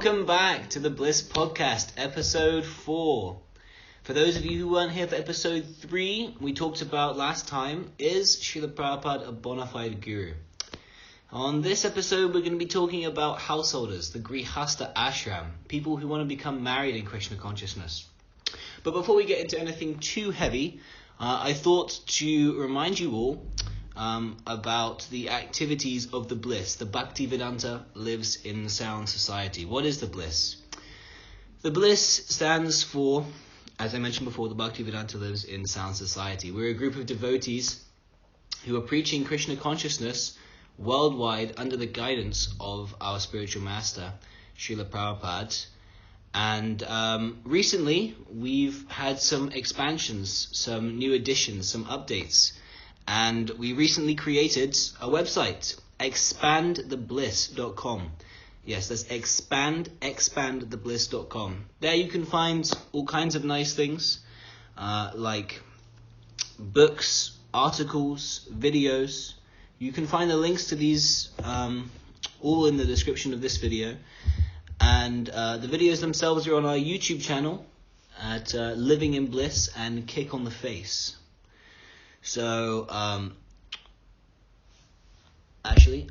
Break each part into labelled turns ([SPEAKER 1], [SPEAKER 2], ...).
[SPEAKER 1] Welcome back to the Bliss Podcast, episode 4. For those of you who weren't here for episode 3, we talked about last time, is Srila Prabhupada a bona fide guru? On this episode, we're going to be talking about householders, the Grihasta Ashram, people who want to become married in Krishna consciousness. But before we get into anything too heavy, I thought to remind you all about the activities of the Bliss. The Bhaktivedanta lives in sound society. What is the Bliss? The Bliss stands for, as I mentioned before, the Bhaktivedanta lives in sound society. We're a group of devotees who are preaching Krishna consciousness worldwide under the guidance of our spiritual master, Srila Prabhupada. And recently, we've had some expansions, some new additions, some updates. And we recently created a website, expandthebliss.com. Yes, that's expandthebliss.com. There you can find all kinds of nice things, like books, articles, videos. You can find the links to these all in the description of this video. And the videos themselves are on our YouTube channel at Living in Bliss and Kick on the Face. So, actually,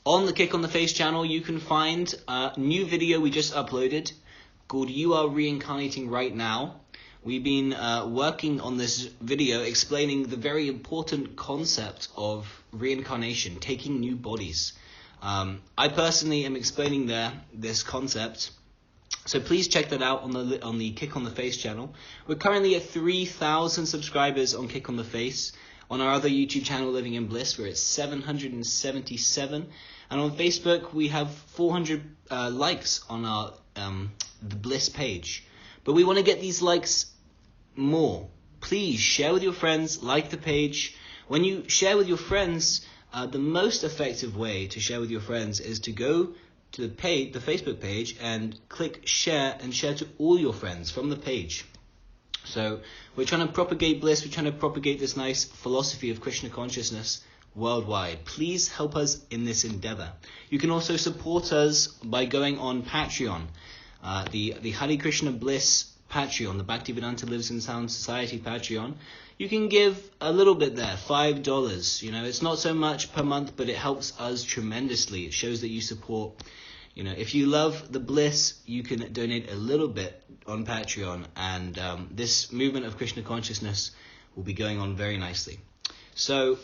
[SPEAKER 1] on the Kick on the Face channel, you can find a new video we just uploaded called You Are Reincarnating Right Now. We've been working on this video explaining the very important concept of reincarnation, taking new bodies. I personally am explaining this concept. So please check that out on the Kick on the Face channel. We're currently at 3,000 subscribers on Kick on the Face. On our other YouTube channel, Living in Bliss, we're at 777. And on Facebook, we have 400 likes on our the Bliss page. But we want to get these likes more. Please share with your friends, like the page. When you share with your friends, the most effective way to share with your friends is to go to the Facebook page, and click share and share to all your friends from the page. So we're trying to propagate bliss, we're trying to propagate this nice philosophy of Krishna consciousness worldwide. Please help us in this endeavor. You can also support us by going on Patreon, the Hare Krishna Bliss Patreon, the Bhaktivedanta Lives in Sound Society Patreon. You can give a little bit there, $5. You know, it's not so much per month, but it helps us tremendously. It shows that you support. You know, if you love the bliss, you can donate a little bit on Patreon, and this movement of Krishna consciousness will be going on very nicely. So,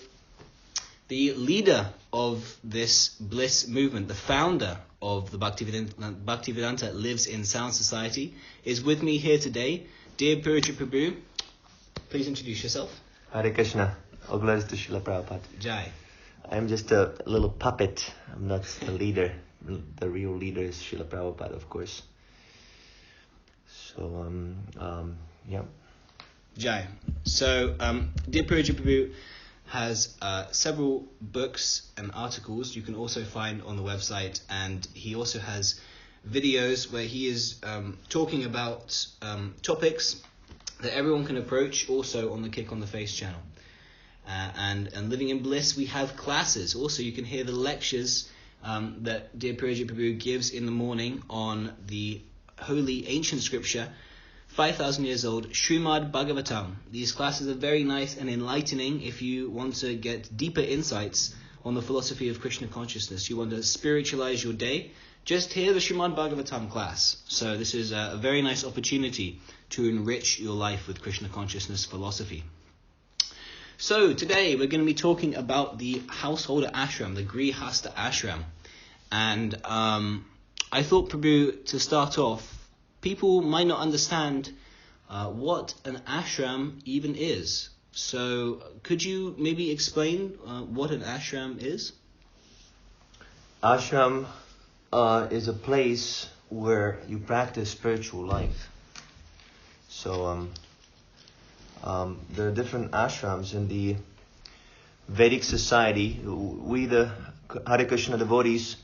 [SPEAKER 1] the leader of this bliss movement, the founder of the Bhaktivedanta Lives in Sound Society, is with me here today. Dear Purujit Prabhu, please introduce yourself.
[SPEAKER 2] Hare Krishna. All glories to Srila Prabhupada.
[SPEAKER 1] Jai.
[SPEAKER 2] I'm just a little puppet. I'm not the leader. The real leader is Srila Prabhupada, of course. So, yeah.
[SPEAKER 1] Jai. So, Dear Purujit Prabhu has several books and articles you can also find on the website, and he also has videos where he is talking about topics that everyone can approach, also on the Kick on the Face channel. And Living in Bliss, we have classes. Also, you can hear the lectures that Dear Purujit Prabhu gives in the morning on the holy ancient scripture, 5,000 years old, Srimad Bhagavatam. These classes are very nice and enlightening if you want to get deeper insights on the philosophy of Krishna consciousness. You want to spiritualize your day, just hear the Srimad Bhagavatam class. So this is a very nice opportunity to enrich your life with Krishna consciousness philosophy. So today we're going to be talking about the householder ashram, the Grihasta ashram. And I thought, Prabhu, to start off, people might not understand what an ashram even is. So could you maybe explain what an ashram is?
[SPEAKER 2] Ashram is a place where you practice spiritual life. So there are different ashrams in the Vedic society. We, the Hare Krishna devotees,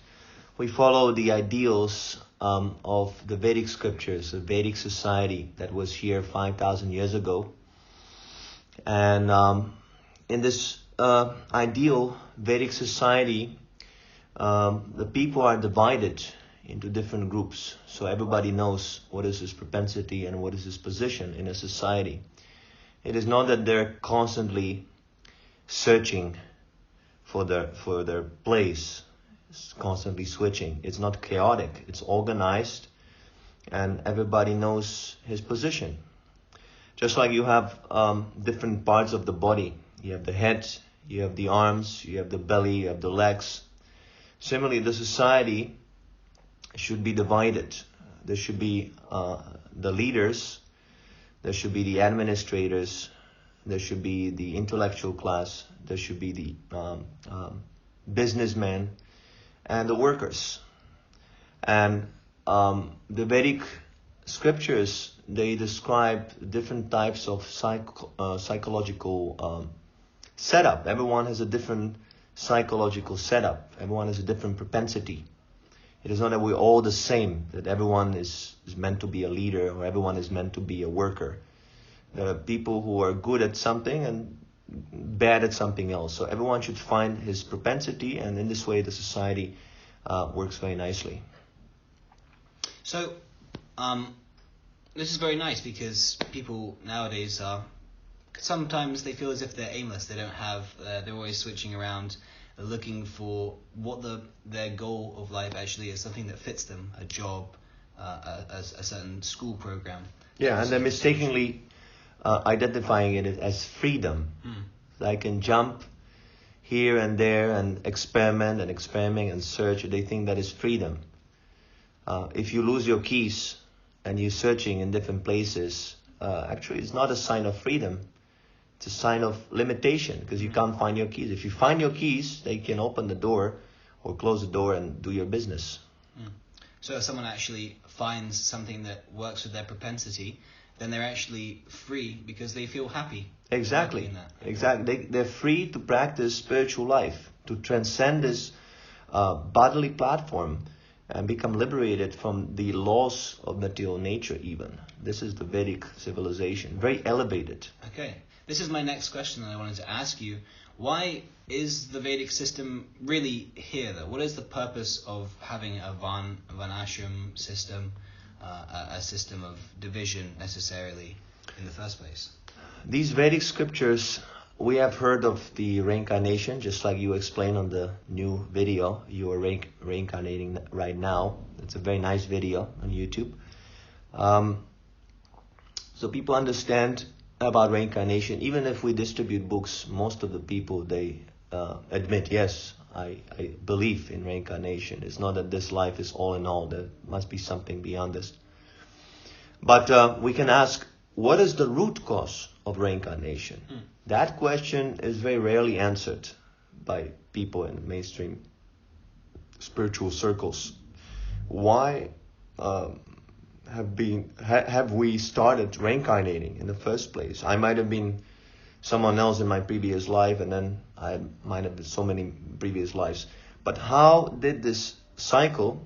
[SPEAKER 2] we follow the ideals of the Vedic scriptures, the Vedic society that was here 5,000 years ago. And in this ideal Vedic society, the people are divided into different groups. So everybody knows what is his propensity and what is his position in a society. It is not that they're constantly searching for their place. It's constantly switching. It's not chaotic. It's organized, and everybody knows his position. Just like you have different parts of the body. You have the head, you have the arms, you have the belly, you have the legs. Similarly, the society should be divided. There should be the leaders, there should be the administrators, there should be the intellectual class, there should be the businessmen, and the workers. And the Vedic scriptures, they describe different types of psychological setup. Everyone has a different psychological setup. Everyone has a different propensity. It is not that we're all the same, that everyone is meant to be a leader or everyone is meant to be a worker. There are people who are good at something and bad at something else. So everyone should find his propensity, and in this way the society works very nicely.
[SPEAKER 1] So, this is very nice because people nowadays are, sometimes they feel as if they're aimless. They don't have, they're always switching around, looking for what their goal of life actually is, something that fits them, a job, a certain school program.
[SPEAKER 2] Yeah, and they're mistakenly identifying it as freedom. I can jump here and there and experiment and search. They think that is freedom. If you lose your keys and you're searching in different places, actually it's not a sign of freedom. It's a sign of limitation because you can't find your keys. If you find your keys, they can open the door or close the door and do your business.
[SPEAKER 1] So if someone actually finds something that works with their propensity, then they're actually free because they feel happy.
[SPEAKER 2] Exactly. Exactly. They're free to practice spiritual life, to transcend this bodily platform and become liberated from the laws of material nature even. This is the Vedic civilization, very elevated.
[SPEAKER 1] Okay. This is my next question that I wanted to ask you. Why is the Vedic system really here, though? What is the purpose of having a Varnashram system, a system of division necessarily in the first place?
[SPEAKER 2] These Vedic scriptures, we have heard of the reincarnation, just like you explained on the new video. You are reincarnating right now. It's a very nice video on YouTube. So people understand about reincarnation. Even if we distribute books, most of the people, they admit, yes, I believe in reincarnation. It's not that this life is all in all. There must be something beyond this. But we can ask, what is the root cause of reincarnation? That question is very rarely answered by people in mainstream spiritual circles. Why have we started reincarnating in the first place? I might have been someone else in my previous life, and then I might have been so many previous lives. But how did this cycle,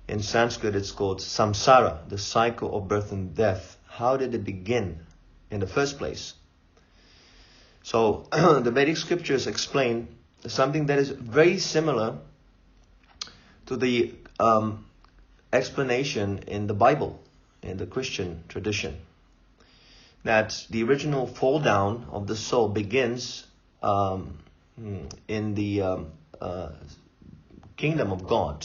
[SPEAKER 2] in Sanskrit it's called samsara, the cycle of birth and death, how did it begin in the first place? So the Vedic scriptures explain something that is very similar to the explanation in the Bible, in the Christian tradition, that the original fall down of the soul begins in the kingdom of God.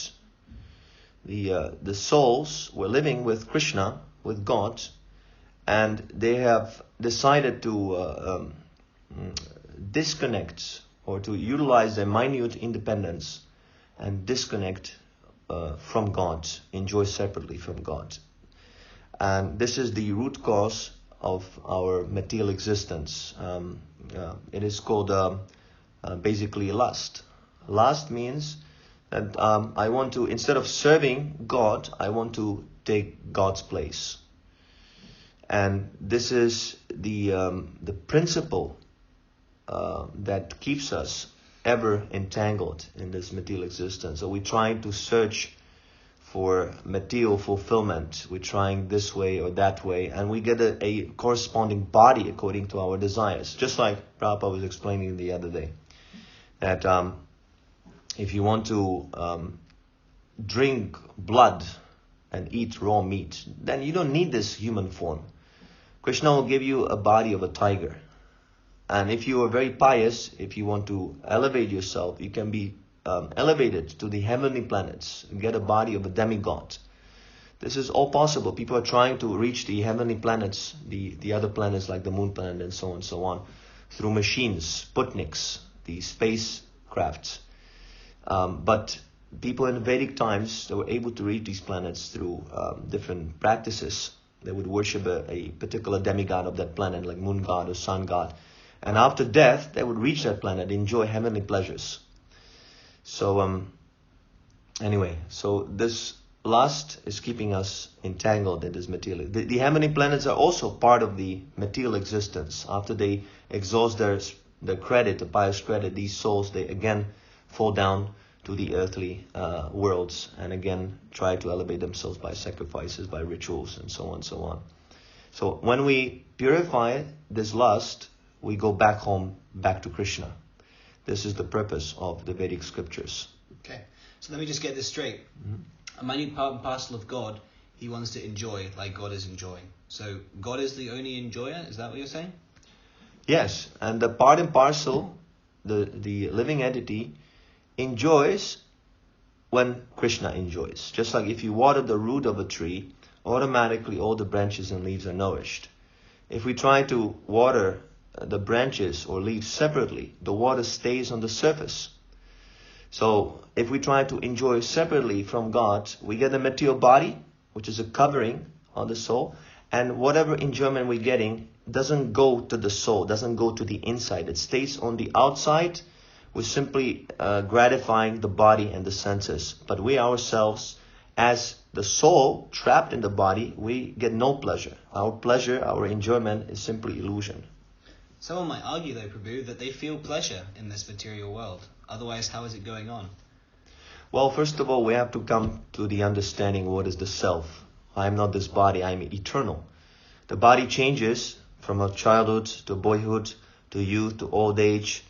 [SPEAKER 2] The souls were living with Krishna, with God, and they have decided to disconnect or to utilize their minute independence and disconnect from God, enjoy separately from God. And this is the root cause of our material existence. It is called basically lust. Lust means that I want to, instead of serving God, I want to take God's place. And this is the principle that keeps us ever entangled in this material existence. So we're trying to search for material fulfillment. We're trying this way or that way, and we get a corresponding body according to our desires. Just like Prabhupada was explaining the other day, that if you want to drink blood and eat raw meat, then you don't need this human form. Krishna will give you a body of a tiger. And if you are very pious, if you want to elevate yourself, you can be elevated to the heavenly planets and get a body of a demigod. This is all possible. People are trying to reach the heavenly planets, the other planets like the moon planet and so on, through machines, Sputniks, the spacecrafts. But people in Vedic times, they were able to reach these planets through different practices. They would worship a particular demigod of that planet, like moon god or sun god. And after death, they would reach that planet, enjoy heavenly pleasures. So, anyway, so this lust is keeping us entangled in this material. The heavenly planets are also part of the material existence. After they exhaust their credit, the pious credit, these souls, they again fall down to the earthly worlds and again try to elevate themselves by sacrifices, by rituals, and so on, so on. So when we purify this lust, we go back home, back to Krishna. This is the purpose of the Vedic scriptures.
[SPEAKER 1] Okay, so let me just get this straight. A minute part and parcel of God, he wants to enjoy like God is enjoying. So God is the only enjoyer, is that what you're saying?
[SPEAKER 2] Yes, and the part and parcel, the living entity, enjoys when Krishna enjoys. Just like if you water the root of a tree, automatically all the branches and leaves are nourished. If we try to water the branches or leaves separately, the water stays on the surface. So if we try to enjoy separately from God, we get a material body, which is a covering on the soul, and whatever enjoyment we're getting doesn't go to the soul, doesn't go to the inside. It stays on the outside. We're simply gratifying the body and the senses. But we ourselves, as the soul trapped in the body, we get no pleasure. Our pleasure, our enjoyment is simply illusion.
[SPEAKER 1] Someone might argue, though, Prabhu, that they feel pleasure in this material world. Otherwise, how is it going on?
[SPEAKER 2] Well, first of all, we have to come to the understanding what is the self. I am not this body, I am eternal. The body changes from a childhood to boyhood to youth to old age.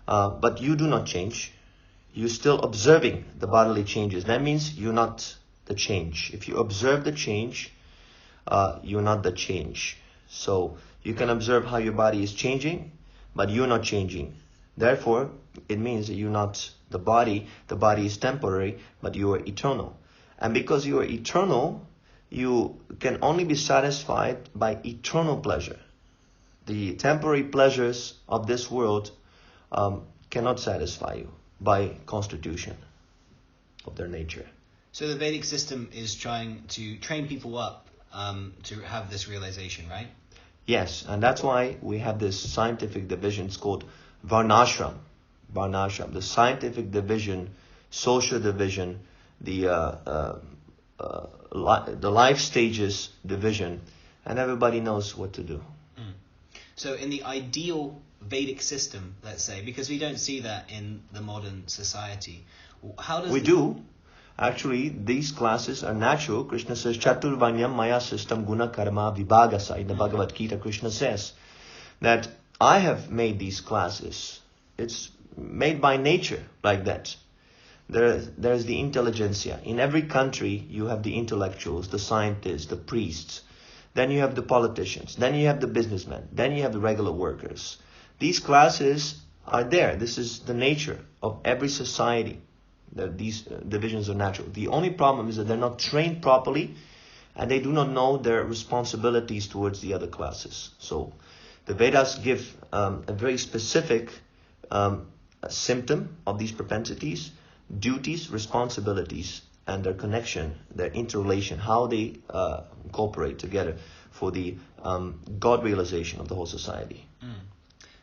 [SPEAKER 2] But you do not change. You're still observing the bodily changes. That means you're not the change. If you observe the change, you're not the change. So you can observe how your body is changing, but you're not changing. Therefore, it means that you're not the body. The body is temporary, but you are eternal. And because you are eternal, you can only be satisfied by eternal pleasure. The temporary pleasures of this world cannot satisfy you by constitution of their nature.
[SPEAKER 1] So the Vedic system is trying to train people up to have this realization, right?
[SPEAKER 2] Yes, and that's why we have this scientific division. It's called Varnashram. Varnashram, the scientific division, social division, the life stages division, and everybody knows what to do.
[SPEAKER 1] So in the ideal Vedic system, let's say, because we don't see that in the modern society, how does...
[SPEAKER 2] We do. Actually, these classes are natural. Krishna says, Chaturvanyam Maya System Guna Karma Vibhagasa. In the Bhagavad Gita, Krishna says that I have made these classes. It's made by nature like that. There's the intelligentsia. In every country, you have the intellectuals, the scientists, the priests. Then you have the politicians. Then you have the businessmen. Then you have the regular workers. These classes are there. This is the nature of every society. These divisions are natural. The only problem is that they're not trained properly and they do not know their responsibilities towards the other classes. So the Vedas give a very specific symptom of these propensities, duties, responsibilities, and their connection, their interrelation, how they cooperate together for the God realization of the whole society.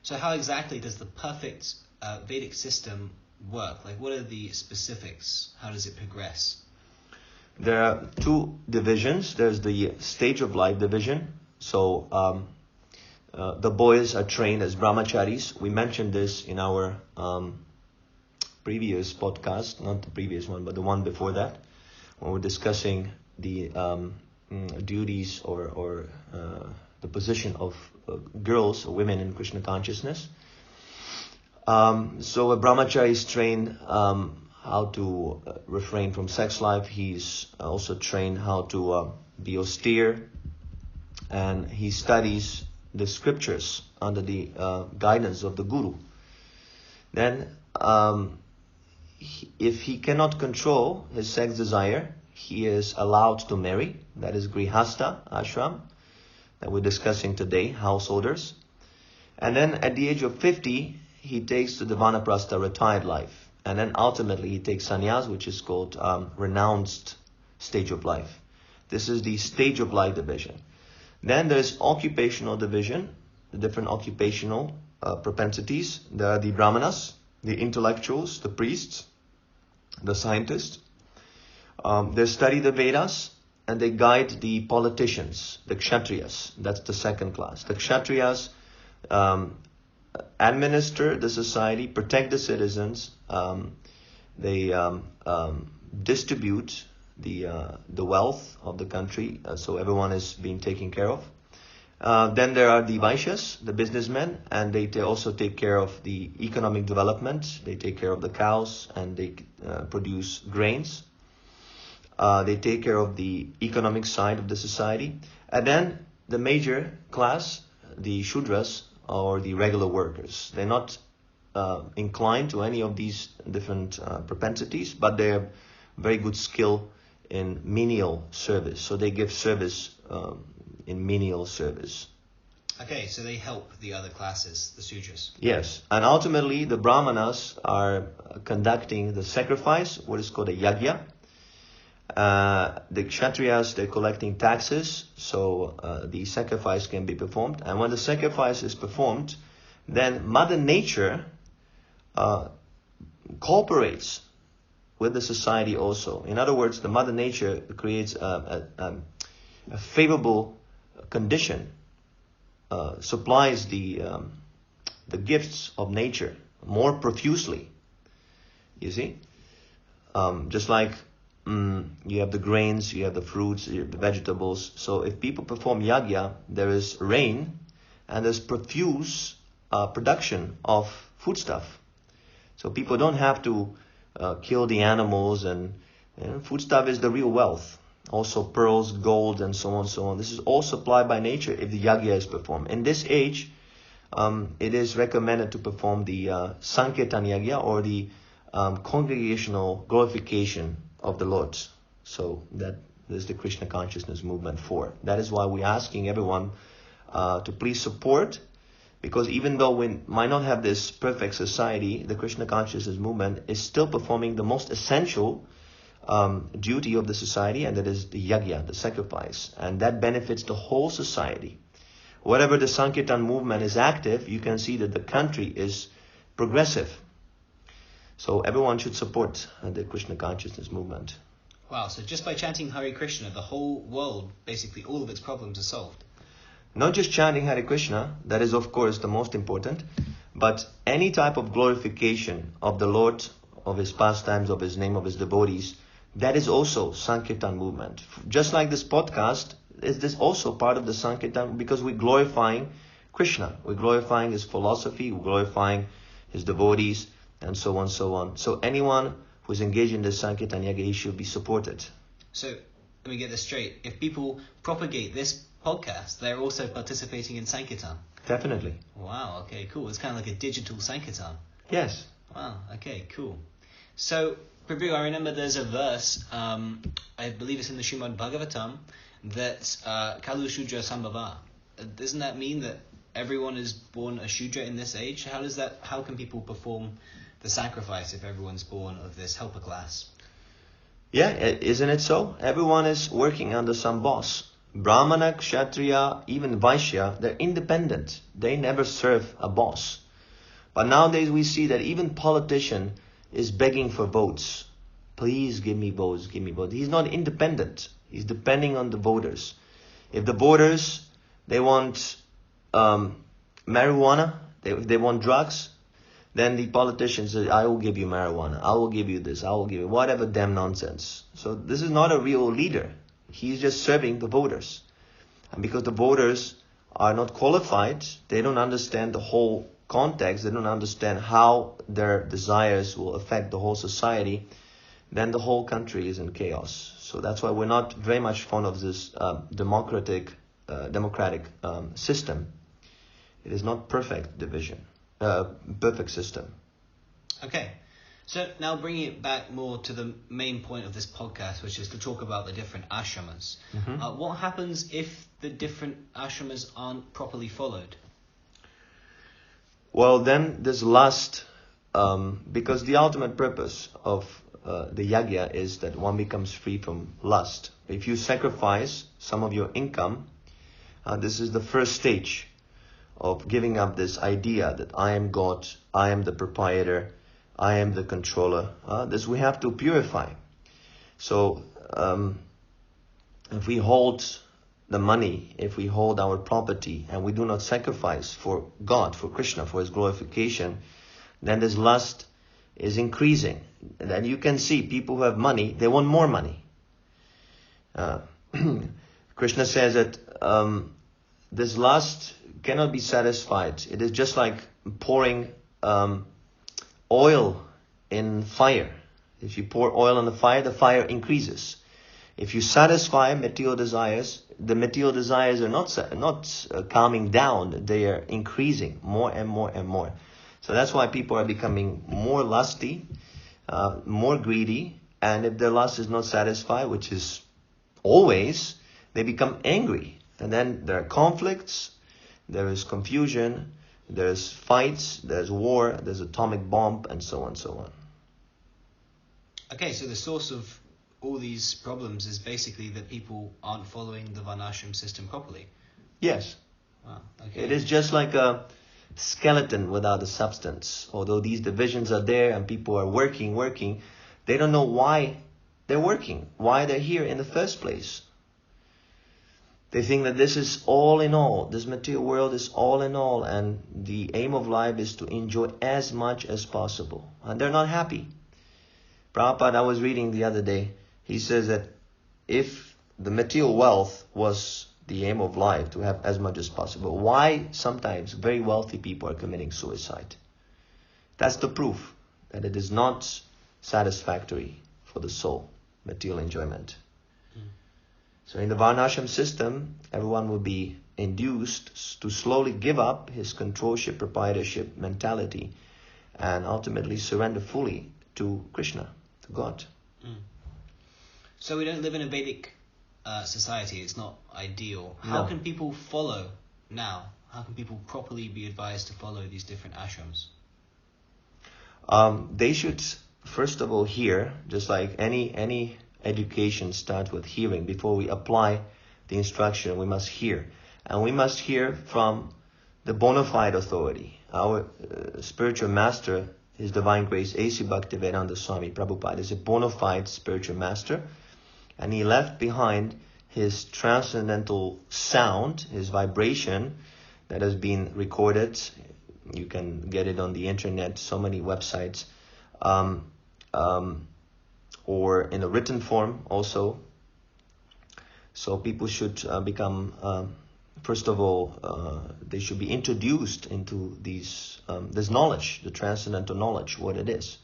[SPEAKER 1] So how exactly does the perfect Vedic system work? Like, what are the specifics? How does it progress?
[SPEAKER 2] There are two divisions. There's the stage of life division. So the boys are trained as brahmacharis. We mentioned this in our previous podcast, not the previous one, but the one before that, when we're discussing the duties or the position of girls or women in Krishna consciousness. So a brahmachari is trained how to refrain from sex life. He's also trained how to be austere, and he studies the scriptures under the guidance of the guru. Then, if he cannot control his sex desire, he is allowed to marry. That is grihasta ashram that we're discussing today, householders. And then at the age of 50, he takes the vanaprastha, retired life. And then ultimately he takes sannyas, which is called renounced stage of life. This is the stage of life division. Then there's occupational division, the different occupational propensities. There are the brahmanas, the intellectuals, the priests, the scientists. They study the Vedas and they guide the politicians, the kshatriyas. That's the second class. The kshatriyas administer the society, protect the citizens. They distribute the wealth of the country, so everyone is being taken care of. Then there are the Vaishyas, the businessmen, and they also take care of the economic development. They take care of the cows and they produce grains. They take care of the economic side of the society. And then the major class, the Shudras, or the regular workers. They're not inclined to any of these different propensities, but they have very good skill in menial service. So they give service in menial service.
[SPEAKER 1] Okay, so they help the other classes, the Sudras.
[SPEAKER 2] Yes, and ultimately the Brahmanas are conducting the sacrifice, what is called a yajna. The Kshatriyas, they're collecting taxes, so the sacrifice can be performed. And when the sacrifice is performed, then Mother Nature cooperates with the society also. In other words, the Mother Nature creates a favorable condition, supplies the gifts of nature more profusely. You see? Just like you have the grains, you have the fruits, you have the vegetables. So if people perform yajna, there is rain and there's profuse production of foodstuff. So people don't have to kill the animals, and foodstuff is the real wealth. Also pearls, gold, and so on, so on. This is all supplied by nature if the yajna is performed. In this age, it is recommended to perform the Sankirtan yajna, or the congregational glorification of the Lord. So that is the Krishna consciousness movement for. That is why we're asking everyone to please support, because even though we might not have this perfect society, the Krishna consciousness movement is still performing the most essential duty of the society, and that is the yajna, the sacrifice. And that benefits the whole society. Wherever the Sankirtan movement is active, you can see that the country is progressive. So everyone should support the Krishna consciousness movement.
[SPEAKER 1] Wow, so just by chanting Hare Krishna, the whole world, basically all of its problems are solved.
[SPEAKER 2] Not just chanting Hare Krishna, that is of course the most important, but any type of glorification of the Lord, of His pastimes, of His name, of His devotees, that is also Sankirtan movement. Just like this podcast, is this also part of the Sankirtan, because we're glorifying Krishna, we're glorifying His philosophy, we're glorifying His devotees, and so on, so on. So anyone who is engaged in this Sankirtan Yajna, he should be supported.
[SPEAKER 1] So, let me get this straight. If people propagate this podcast, they're also participating in Sankirtan?
[SPEAKER 2] Definitely.
[SPEAKER 1] Wow, okay, cool. It's kind of like a digital Sankirtan.
[SPEAKER 2] Yes.
[SPEAKER 1] Wow, okay, cool. So, Prabhu, I remember there's a verse, I believe it's in the Srimad Bhagavatam, that Kalu Shudra Sambhava. Doesn't that mean that everyone is born a Shudra in this age? How can people perform the sacrifice if everyone's born of this helper class?
[SPEAKER 2] Yeah, isn't it so? Everyone is working under some boss. Brahmana, Kshatriya, even Vaishya, they're independent. They never serve a boss. But nowadays we see that even politician is begging for votes. Please give me votes, give me votes. He's not independent. He's depending on the voters. If the voters, they want marijuana, if they want drugs, then the politicians say, I will give you marijuana, I will give you this, I will give you whatever damn nonsense. So this is not a real leader. He's just serving the voters. And because the voters are not qualified, they don't understand the whole context, they don't understand how their desires will affect the whole society, then the whole country is in chaos. So that's why we're not very much fond of this democratic system. It is not perfect perfect system.
[SPEAKER 1] Okay. So now bringing it back more to the main point of this podcast, which is to talk about the different ashramas. What happens if the different ashramas aren't properly followed?
[SPEAKER 2] Well, then there's lust, because the ultimate purpose of the yajna is that one becomes free from lust. If you sacrifice some of your income, this is the first stage of giving up this idea that I am God, I am the proprietor, I am the controller. This we have to purify. So if we hold the money, if we hold our property, and we do not sacrifice for God, for Krishna, for His glorification, then this lust is increasing. And then you can see people who have money, they want more money. Krishna says that this lust cannot be satisfied. It is just like pouring oil in fire. If you pour oil on the fire increases. If you satisfy material desires, the material desires are not calming down. They are increasing more and more and more. So that's why people are becoming more lusty, more greedy, and if their lust is not satisfied, which is always, they become angry. And then there are conflicts, there is confusion, there's fights, there's war, there's atomic bomb, and so on, so on.
[SPEAKER 1] Okay, so the source of all these problems is basically that people aren't following the Varnashram system properly.
[SPEAKER 2] Yes.
[SPEAKER 1] Wow, okay.
[SPEAKER 2] It is just like a skeleton without a substance. Although these divisions are there and people are working, they don't know why they're working, why they're here in the first place. They think that this is all in all, this material world is all in all, and the aim of life is to enjoy as much as possible. And they're not happy. Prabhupada, I was reading the other day, he says that if the material wealth was the aim of life, to have as much as possible, why sometimes very wealthy people are committing suicide? That's the proof that it is not satisfactory for the soul, material enjoyment. So in the Varnashram system, everyone will be induced to slowly give up his controlship, proprietorship mentality and ultimately surrender fully to Krishna, to God.
[SPEAKER 1] So we don't live in a Vedic society. It's not ideal. How can people follow now? How can people properly be advised to follow these different ashrams?
[SPEAKER 2] They should first of all hear, just like any education starts with hearing. Before we apply the instruction, we must hear. And we must hear from the bona fide authority. Our spiritual master, His Divine Grace, A.C. Bhaktivedanta Swami Prabhupada, is a bona fide spiritual master. And he left behind his transcendental sound, his vibration that has been recorded. You can get it on the internet, so many websites. Or in a written form also. So people should become, first of all, they should be introduced into this knowledge, the transcendental knowledge, what it is.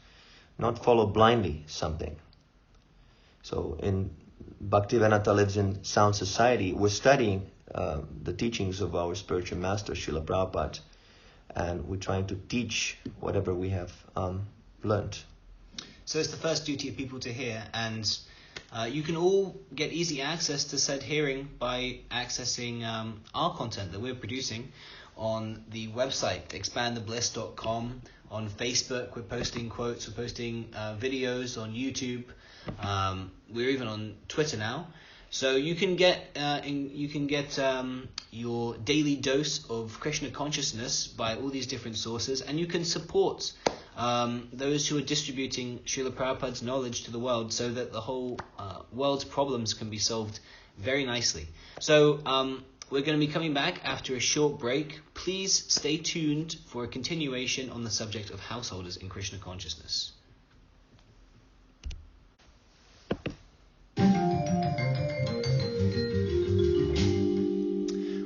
[SPEAKER 2] Not follow blindly something. So in Bhaktivedanta lives in sound society. We're studying the teachings of our spiritual master, Srila Prabhupada, and we're trying to teach whatever we have learned.
[SPEAKER 1] So it's the first duty of people to hear, and you can all get easy access to said hearing by accessing our content that we're producing on the website, expandthebliss.com. On Facebook, we're posting quotes, we're posting videos on YouTube. We're even on Twitter now. So you can get your daily dose of Krishna consciousness by all these different sources, and you can support those who are distributing Srila Prabhupada's knowledge to the world so that the whole world's problems can be solved very nicely. So we're going to be coming back after a short break. Please stay tuned for a continuation on the subject of householders in Krishna consciousness.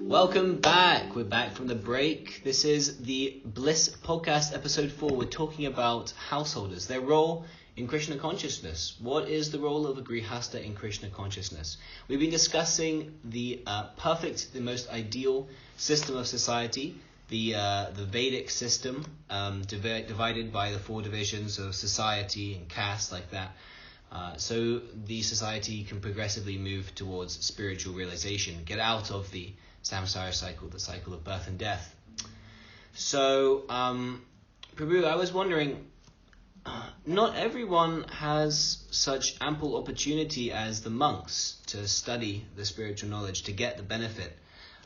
[SPEAKER 1] Welcome back. We're back from the break. This is the Bliss podcast, episode 4. We're talking about householders, their role in Krishna consciousness. What is the role of a grihasta in Krishna consciousness? We've been discussing the perfect, the most ideal system of society, the Vedic system, divided by the 4 divisions of society and caste, like that. So the society can progressively move towards spiritual realization, get out of the samsara cycle, the cycle of birth and death. So, Prabhu, I was wondering, not everyone has such ample opportunity as the monks to study the spiritual knowledge, to get the benefit.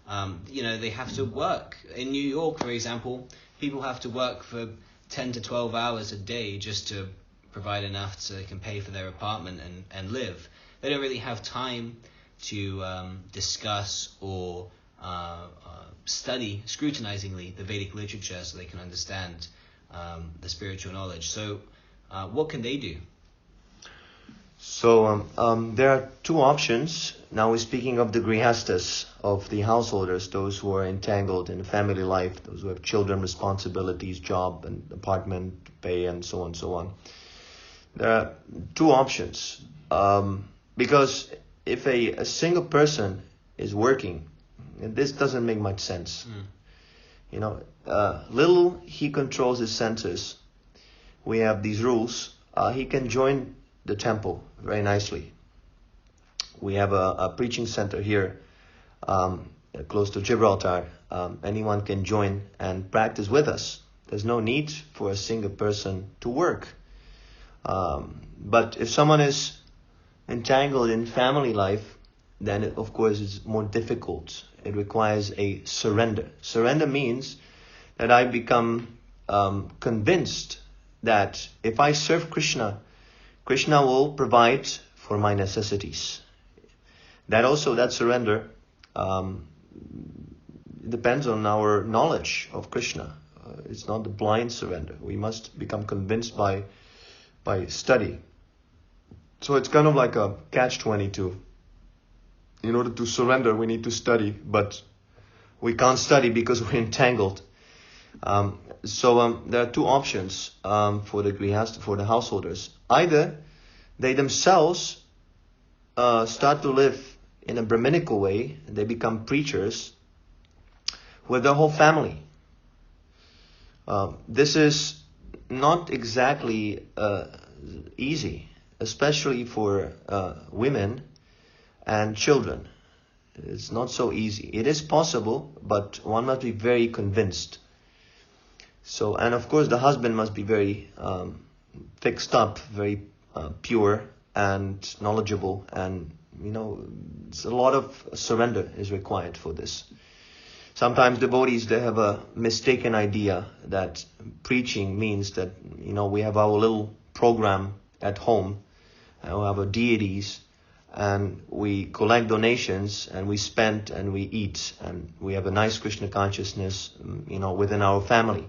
[SPEAKER 1] They have to work. In New York, for example, people have to work for 10 to 12 hours a day just to provide enough so they can pay for their apartment and live. They don't really have time to discuss or study scrutinizingly the Vedic literature so they can understand the spiritual knowledge. So what can they do?
[SPEAKER 2] So there are 2 options. Now we're speaking of the grihastas, of the householders, those who are entangled in family life, those who have children, responsibilities, job and apartment, pay, and so on and so on. There are 2 options. Because if a single person is working, and this doesn't make much sense. Little he controls his senses. We have these rules. He can join the temple very nicely. We have a preaching center here, close to Gibraltar. Anyone can join and practice with us. There's no need for a single person to work. But if someone is entangled in family life, then it, of course, is more difficult. It requires a surrender. Surrender means that I become convinced that if I serve Krishna, Krishna will provide for my necessities. That surrender depends on our knowledge of Krishna. It's not the blind surrender. We must become convinced by study. So it's kind of like a catch-22. In order to surrender, we need to study, but we can't study because we're entangled. So there are 2 options for the grihasta, for the householders. Either they themselves start to live in a Brahminical way, they become preachers with their whole family. This is not exactly easy, especially for women and children. It's not so easy. It is possible, but one must be very convinced. So, and of course the husband must be very fixed up, very pure and knowledgeable, and it's a lot of surrender is required for this. Sometimes devotees, they have a mistaken idea that preaching means that we have our little program at home, and we have our deities, and we collect donations, and we spend, and we eat, and we have a nice Krishna consciousness, within our family.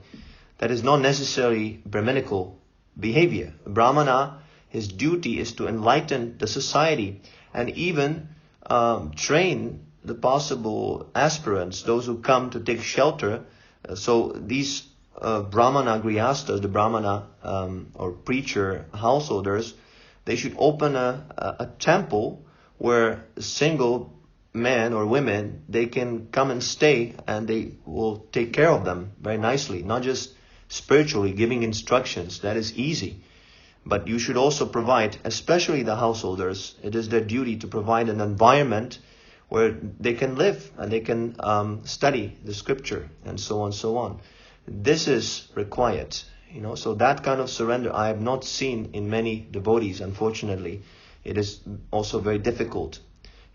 [SPEAKER 2] That is not necessarily Brahminical behavior. Brahmana, his duty is to enlighten the society and even train the possible aspirants, those who come to take shelter. So these Brahmana grihastas, the Brahmana or preacher householders, they should open a temple where single men or women, they can come and stay, and they will take care of them very nicely. Not just spiritually giving instructions, that is easy. But you should also provide, especially the householders, it is their duty to provide an environment where they can live and they can study the scripture and so on and so on. This is required. So that kind of surrender I have not seen in many devotees, unfortunately. It is also very difficult.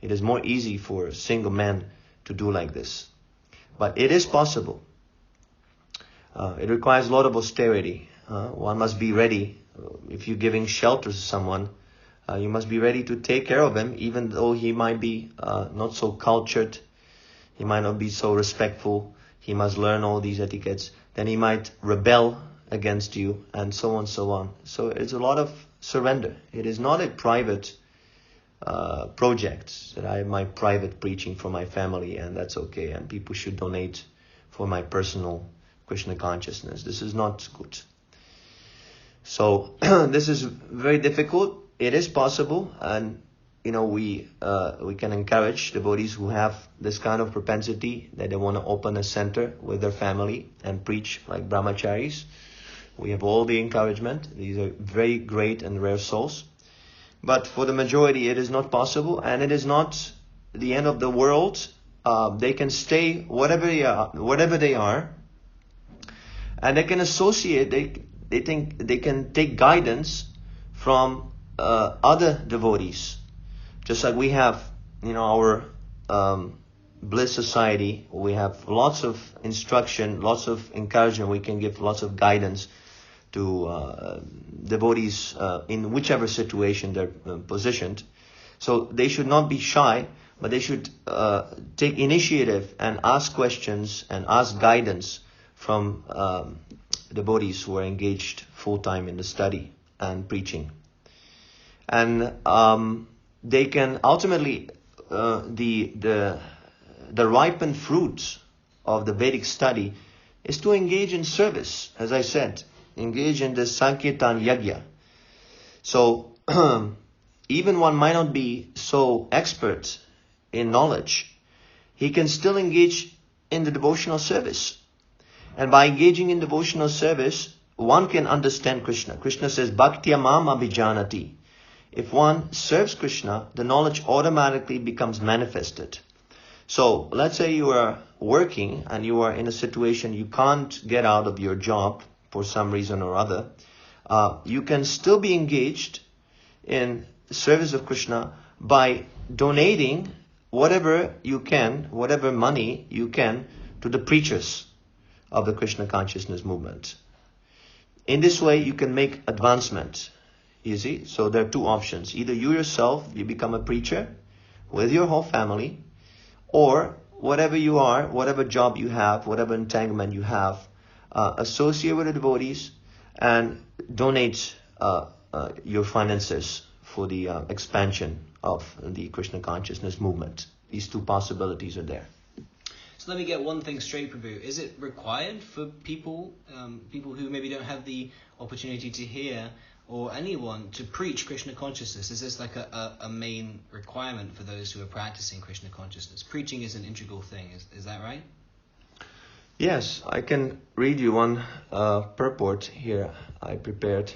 [SPEAKER 2] It is more easy for single men to do like this. But it is possible. It requires a lot of austerity. One must be ready. If you're giving shelter to someone, you must be ready to take care of him, even though he might be not so cultured. He might not be so respectful. He must learn all these etiquettes. Then he might rebel against you, and so on and so on. So it's a lot of surrender. It is not a private projects, that I have my private preaching for my family, and that's okay, and people should donate for my personal Krishna consciousness. This is not good. So this is very difficult. It is possible, and we can encourage devotees who have this kind of propensity, that they want to open a center with their family and preach like brahmacharis. We have all the encouragement. These are very great and rare souls. But for the majority, it is not possible, and it is not the end of the world. They can stay wherever they are, and they can associate. They think they can take guidance from other devotees, just like we have, our Bliss society. We have lots of instruction, lots of encouragement. We can give lots of guidance to devotees in whichever situation they're positioned. So they should not be shy, but they should take initiative and ask questions and ask guidance from devotees who are engaged full-time in the study and preaching. And they can ultimately, the ripened fruits of the Vedic study is to engage in service, as I said. Engage in the Sankirtan Yajna. So, even one might not be so expert in knowledge, he can still engage in the devotional service. And by engaging in devotional service, one can understand Krishna. Krishna says, Bhaktya mam abhijanati. If one serves Krishna, the knowledge automatically becomes manifested. So, let's say you are working and you are in a situation you can't get out of your job for some reason or other, you can still be engaged in service of Krishna by donating whatever you can, whatever money you can, to the preachers of the Krishna consciousness movement. In this way, you can make advancement. You see? So there are two options. Either you yourself, you become a preacher with your whole family, or whatever you are, whatever job you have, whatever entanglement you have, associate with the devotees and donate your finances for the expansion of the Krishna consciousness movement. These two possibilities are there.
[SPEAKER 1] So let me get one thing straight, Prabhu. Is it required for people who maybe don't have the opportunity to hear, or anyone, to preach Krishna consciousness? Is this like a main requirement for those who are practicing Krishna consciousness? Preaching is an integral thing. Is that right?
[SPEAKER 2] Yes, I can read you one purport here I prepared.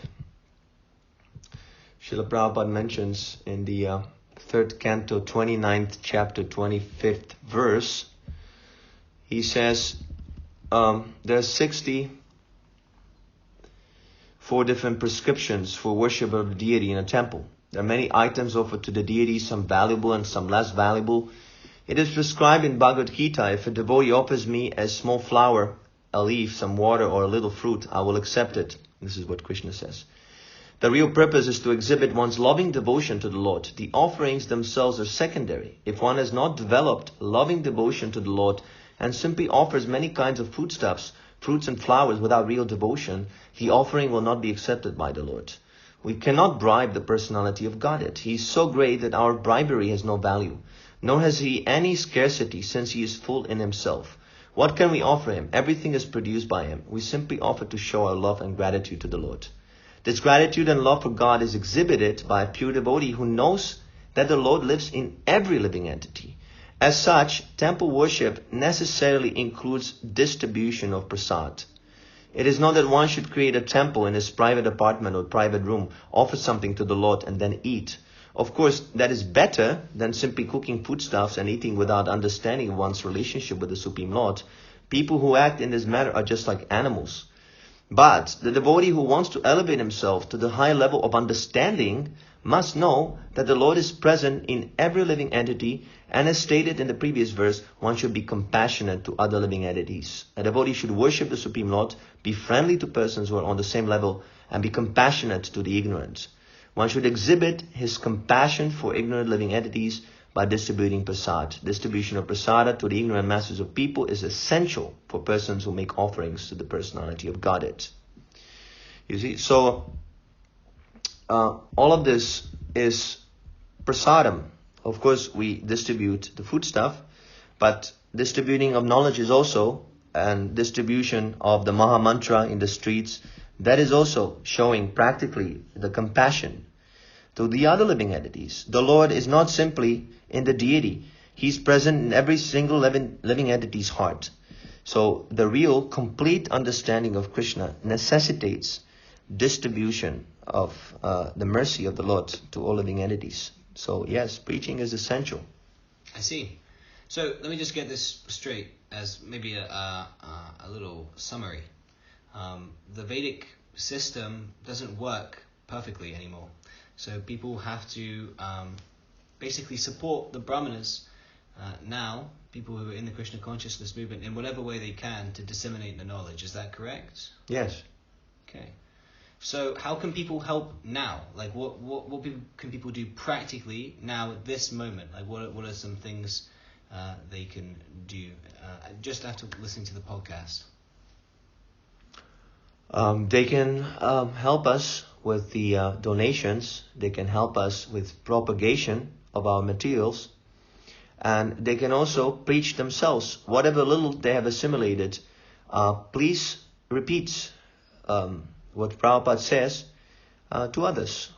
[SPEAKER 2] Srila Prabhupada mentions in the 3rd canto, 29th chapter, 25th verse, he says, there are 64 different prescriptions for worship of the deity in a temple. There are many items offered to the deity, some valuable and some less valuable. It is prescribed in Bhagavad Gita, if a devotee offers me a small flower, a leaf, some water, or a little fruit, I will accept it. This is what Krishna says. The real purpose is to exhibit one's loving devotion to the Lord. The offerings themselves are secondary. If one has not developed loving devotion to the Lord and simply offers many kinds of foodstuffs, fruits and flowers without real devotion, the offering will not be accepted by the Lord. We cannot bribe the personality of Godhead. He is so great that our bribery has no value. Nor has he any scarcity, since he is full in himself. What can we offer him? Everything is produced by him. We simply offer to show our love and gratitude to the Lord. This gratitude and love for God is exhibited by a pure devotee who knows that the Lord lives in every living entity. As such, temple worship necessarily includes distribution of prasad. It is not that one should create a temple in his private apartment or private room, offer something to the Lord and then eat. Of course, that is better than simply cooking foodstuffs and eating without understanding one's relationship with the Supreme Lord. People who act in this manner are just like animals. But the devotee who wants to elevate himself to the high level of understanding must know that the Lord is present in every living entity, and as stated in the previous verse, one should be compassionate to other living entities. A devotee should worship the Supreme Lord, be friendly to persons who are on the same level, and be compassionate to the ignorant. One should exhibit his compassion for ignorant living entities by distributing prasad. Distribution of prasada to the ignorant masses of people is essential for persons who make offerings to the personality of Godhead. You see, so all of this is prasadam. Of course, we distribute the food stuff, but distributing of knowledge is also, and distribution of the Maha Mantra in the streets, that is also showing practically the compassion to the other living entities. The Lord is not simply in the deity. He's present in every single living entity's heart. So the real, complete understanding of Krishna necessitates distribution of the mercy of the Lord to all living entities. So yes, preaching is essential.
[SPEAKER 1] I see. So let me just get this straight as maybe a little summary. The Vedic system doesn't work perfectly anymore. So people have to basically support the Brahmanas now, people who are in the Krishna consciousness movement, in whatever way they can to disseminate the knowledge. Is that correct?
[SPEAKER 2] Yes.
[SPEAKER 1] Okay. So how can people help now? Like what can people do practically now at this moment? Like what are some things they can do just after listening to the podcast?
[SPEAKER 2] They can help us with the donations. They can help us with propagation of our materials. And they can also preach themselves. Whatever little they have assimilated, please repeat what Prabhupada says to others.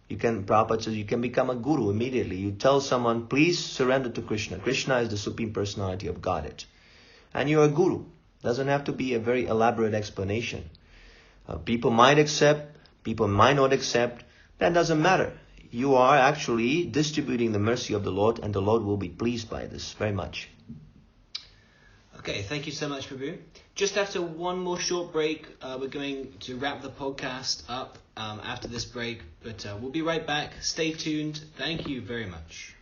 [SPEAKER 2] Prabhupada says you can become a guru immediately. You tell someone, please surrender to Krishna. Krishna is the Supreme Personality of Godhead. And you're a guru. Doesn't have to be a very elaborate explanation. People might accept, people might not accept. That doesn't matter. You are actually distributing the mercy of the Lord, and the Lord will be pleased by this very much.
[SPEAKER 1] Okay, thank you so much, Prabhu. Just after one more short break, we're going to wrap the podcast up after this break, but we'll be right back. Stay tuned. Thank you very much.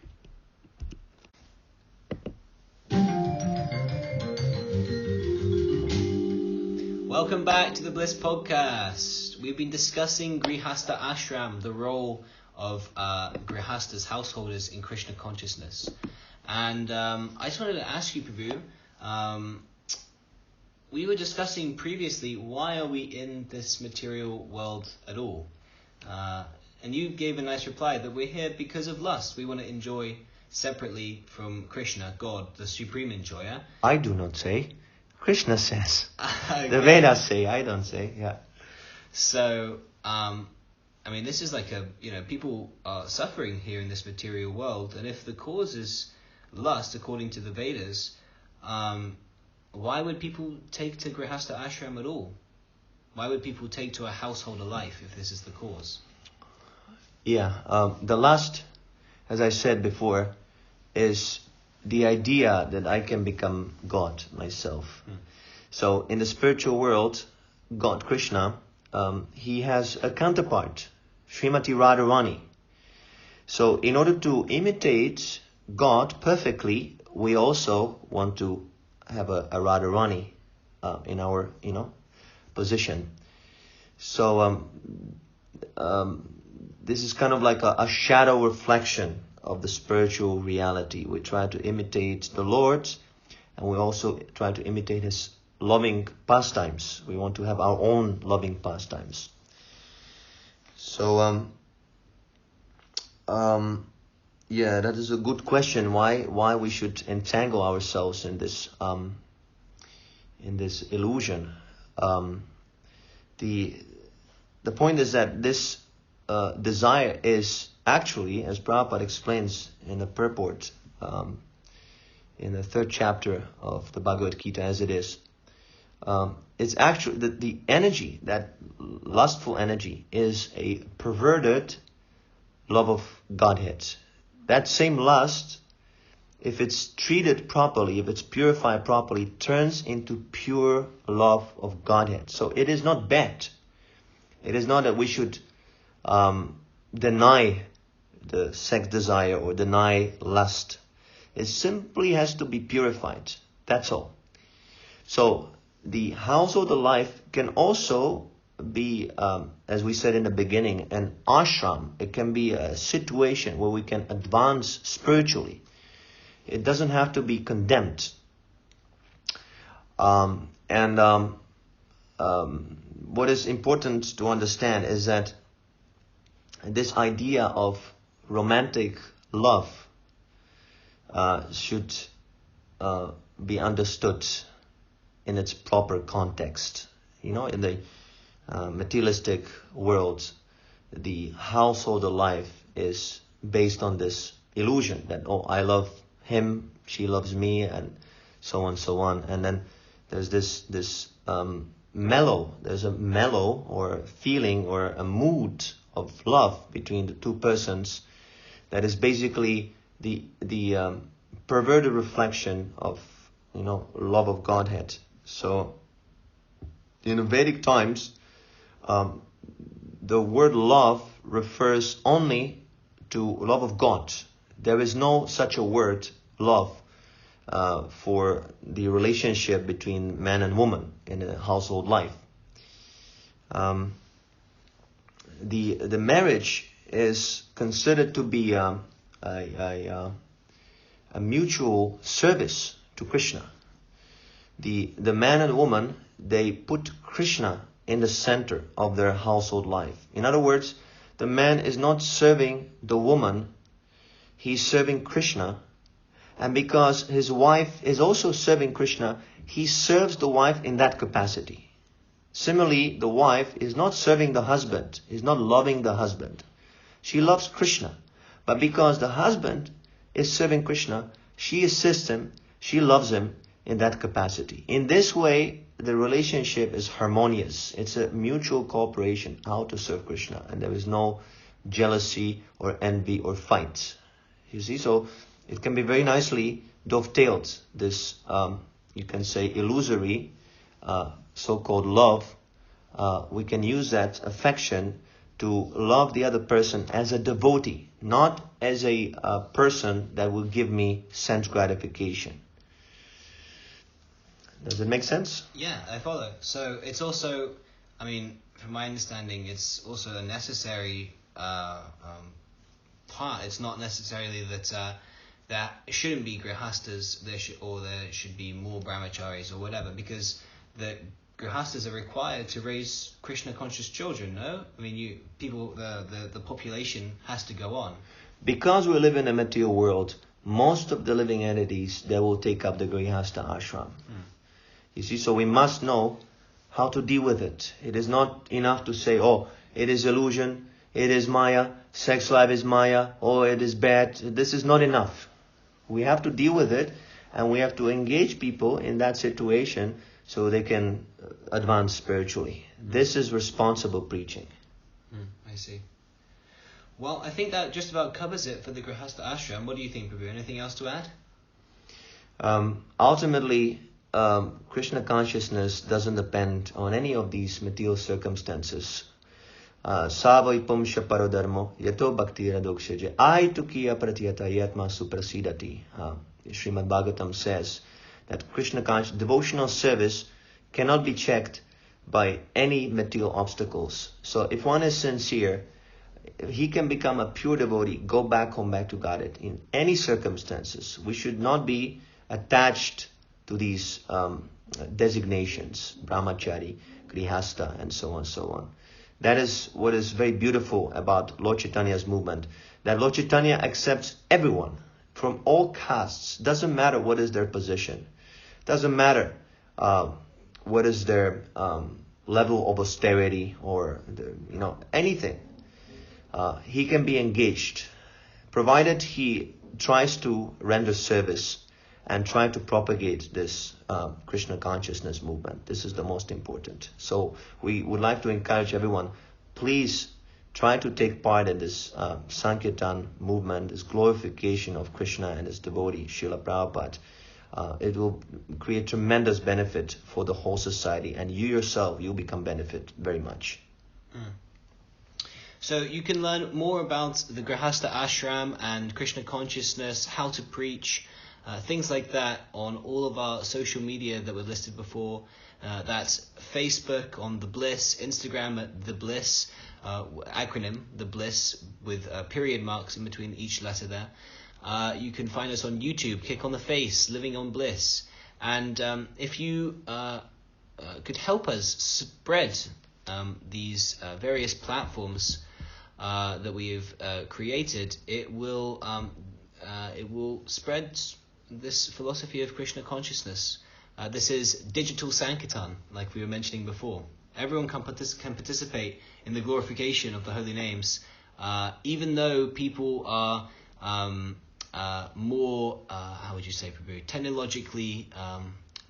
[SPEAKER 1] Welcome back to the Bliss podcast. We've been discussing Grihastha Ashram, the role of Grihasthas, householders in Krishna consciousness. And I just wanted to ask you, Prabhu, we were discussing previously, why are we in this material world at all? And you gave a nice reply that we're here because of lust. We want to enjoy separately from Krishna, God, the supreme enjoyer.
[SPEAKER 2] I do not say. Krishna says.
[SPEAKER 1] Okay.
[SPEAKER 2] The Vedas say, I don't say. Yeah.
[SPEAKER 1] So, I mean, this is like people are suffering here in this material world, and if the cause is lust, according to the Vedas, why would people take to Grihastha Ashram at all? Why would people take to a householder life if this is the cause?
[SPEAKER 2] Yeah, the lust, as I said before, is the idea that I can become God myself. So in the spiritual world, God, Krishna, he has a counterpart, Srimati Radharani. So in order to imitate God perfectly, we also want to have a Radharani in our, position. So this is kind of like a shadow reflection of the spiritual reality. We try to imitate the Lord, and we also try to imitate His loving pastimes. We want to have our own loving pastimes. So, yeah, that is a good question. Why we should entangle ourselves in this illusion? The point is that this desire is actually, as Prabhupada explains in the purport, in the 3rd chapter of the Bhagavad Gita, as it is, it's actually the energy, that lustful energy, is a perverted love of Godhead. That same lust, if it's treated properly, if it's purified properly, turns into pure love of Godhead. So it is not bad. It is not that we should deny the sex desire or deny lust. It simply has to be purified. That's all. So the householder life can also be, as we said in the beginning, an ashram. It can be a situation where we can advance spiritually. It doesn't have to be condemned. What is important to understand is that this idea of romantic love should be understood in its proper context. In the materialistic world, the household life is based on this illusion that, I love him, she loves me, and so on. And then there's there's a mellow or feeling or a mood of love between the two persons that is basically the perverted reflection of love of Godhead. So in the Vedic times, the word love refers only to love of God. There is no such a word, love, for the relationship between man and woman in a household life. The marriage is considered to be a mutual service to Krishna. The man and woman, they put Krishna in the center of their household life. In other words, the man is not serving the woman, he's serving Krishna. And because his wife is also serving Krishna, he serves the wife in that capacity. Similarly, the wife is not serving the husband, is not loving the husband. She loves Krishna. But because the husband is serving Krishna, she assists him, she loves him in that capacity. In this way, the relationship is harmonious. It's a mutual cooperation, how to serve Krishna. And there is no jealousy or envy or fight. You see, so it can be very nicely dovetailed, this, you can say, illusory, so-called love. We can use that affection to love the other person as a devotee, not as a person that will give me sense gratification. Does it make sense?
[SPEAKER 1] Yeah, I follow. So it's also, from my understanding, it's also a necessary part. It's not necessarily that it shouldn't be grihastas, there should be more brahmacharis or whatever, because the grihastas are required to raise Krishna conscious children, no? The population has to go on.
[SPEAKER 2] Because we live in a material world, most of the living entities, they will take up the grihasta ashram. You see, so we must know how to deal with it. It is not enough to say, it is illusion, it is maya, sex life is maya, it is bad. This is not enough. We have to deal with it, and we have to engage people in that situation so they can advance spiritually. This is responsible preaching.
[SPEAKER 1] I see. Well, I think that just about covers it for the Grihastha Ashram. What do you think, Prabhu? Anything else to add?
[SPEAKER 2] Ultimately, Krishna consciousness doesn't depend on any of these material circumstances. Savaipam shaparodharmo yato bhakti radokshaje aitukiya pratyata yatma suprasidati. Srimad Bhagavatam says that Krishna devotional service cannot be checked by any material obstacles. So if one is sincere, he can become a pure devotee, go back to Godhead in any circumstances. We should not be attached to these designations, brahmachari, grihastha, and so on. That is what is very beautiful about Lord Chaitanya's movement, that Lord Chaitanya accepts everyone from all castes. Doesn't matter what is their position. Doesn't matter what is their level of austerity or anything. He can be engaged, provided he tries to render service and try to propagate this Krishna consciousness movement. This is the most important. So we would like to encourage everyone, please try to take part in this Sankirtan movement, this glorification of Krishna and his devotee, Srila Prabhupada. It will create tremendous benefit for the whole society, and you yourself, you'll become benefit very much.
[SPEAKER 1] So you can learn more about the Grihastha Ashram and Krishna consciousness, how to preach, things like that on all of our social media that were listed before. That's Facebook on The Bliss, Instagram at The Bliss, acronym The Bliss with period marks in between each letter there. You can find us on YouTube, Kick on the Face, Living on Bliss. And if you could help us spread these various platforms, that we have created, it will spread this philosophy of Krishna consciousness. This is digital Sankirtan, like we were mentioning before. Everyone can participate in the glorification of the holy names, even though people are more, how would you say, Prabhu, technologically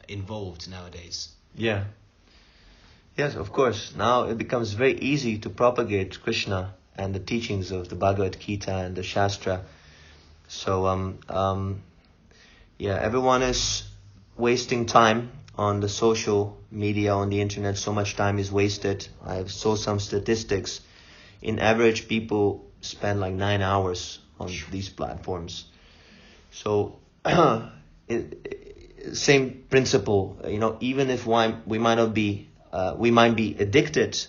[SPEAKER 1] involved nowadays.
[SPEAKER 2] Yeah. Yes, of course. Now it becomes very easy to propagate Krishna and the teachings of the Bhagavad Gita and the Shastra. So, yeah, everyone is wasting time on the social media, on the internet. So much time is wasted. I saw some statistics. In average, people spend like 9 hours on these platforms. So, same principle. Even if we might be addicted,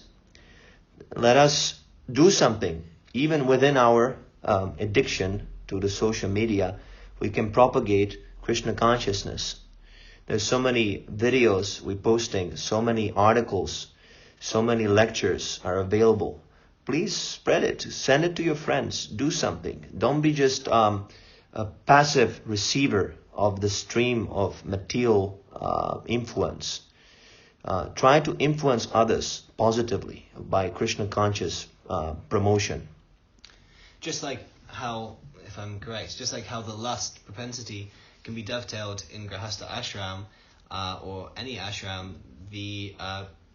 [SPEAKER 2] let us do something. Even within our addiction to the social media, we can propagate Krishna consciousness. There's so many videos we're posting, so many articles, so many lectures are available. Please spread it, send it to your friends, do something. Don't be just a passive receiver of the stream of material influence. Try to influence others positively by Krishna conscious promotion.
[SPEAKER 1] Just like how, if I'm correct, just like how the lust propensity can be dovetailed in Grihastha ashram or any ashram,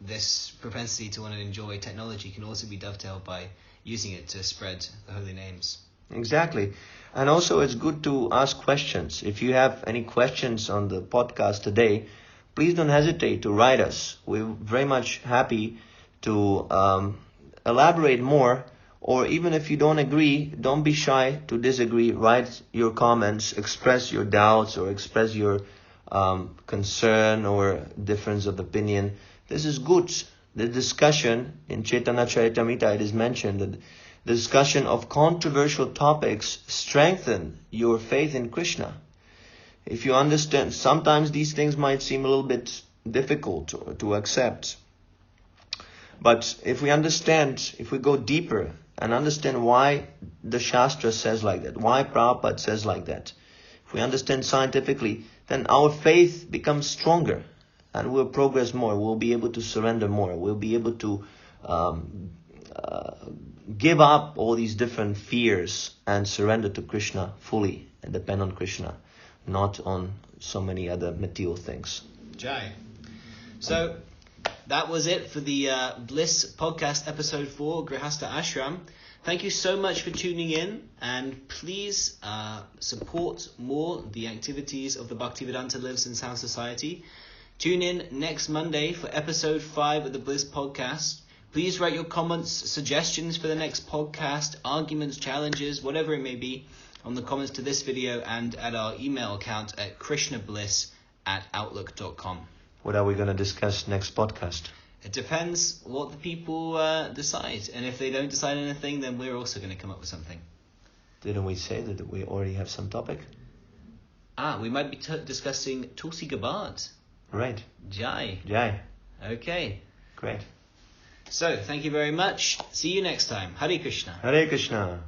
[SPEAKER 1] this propensity to want to enjoy technology can also be dovetailed by using it to spread the holy names.
[SPEAKER 2] Exactly. And also it's good to ask questions. If you have any questions on the podcast today, please don't hesitate to write us. We're very much happy to elaborate more. Or even if you don't agree, don't be shy to disagree. Write your comments, express your doubts, or express your concern or difference of opinion. This is good. The discussion in Chaitanya Charitamrita, it is mentioned that the discussion of controversial topics strengthen your faith in Krishna. If you understand, sometimes these things might seem a little bit difficult to accept. But if we understand, if we go deeper and understand why the Shastra says like that, why Prabhupada says like that, if we understand scientifically, then our faith becomes stronger and we'll progress more. We'll be able to surrender more. We'll be able to give up all these different fears and surrender to Krishna fully and depend on Krishna, not on so many other material things.
[SPEAKER 1] Jai. So that was it for the Bliss podcast episode 4, Grihastha Ashram. Thank you so much for tuning in, and please support more the activities of the Bhaktivedanta Lives in Sound Society. Tune in next Monday for episode 5 of the Bliss podcast. Please write your comments, suggestions for the next podcast, arguments, challenges, whatever it may be, on the comments to this video and at our email account at krishnabliss@outlook.com.
[SPEAKER 2] What are we going to discuss next podcast?
[SPEAKER 1] It depends what the people decide. And if they don't decide anything, then we're also going to come up with something.
[SPEAKER 2] Didn't we say that we already have some topic?
[SPEAKER 1] We might be discussing Tulsi Gabbard.
[SPEAKER 2] Right.
[SPEAKER 1] Jai.
[SPEAKER 2] Jai.
[SPEAKER 1] Okay.
[SPEAKER 2] Great.
[SPEAKER 1] So, thank you very much. See you next time. Hare Krishna.
[SPEAKER 2] Hare Krishna.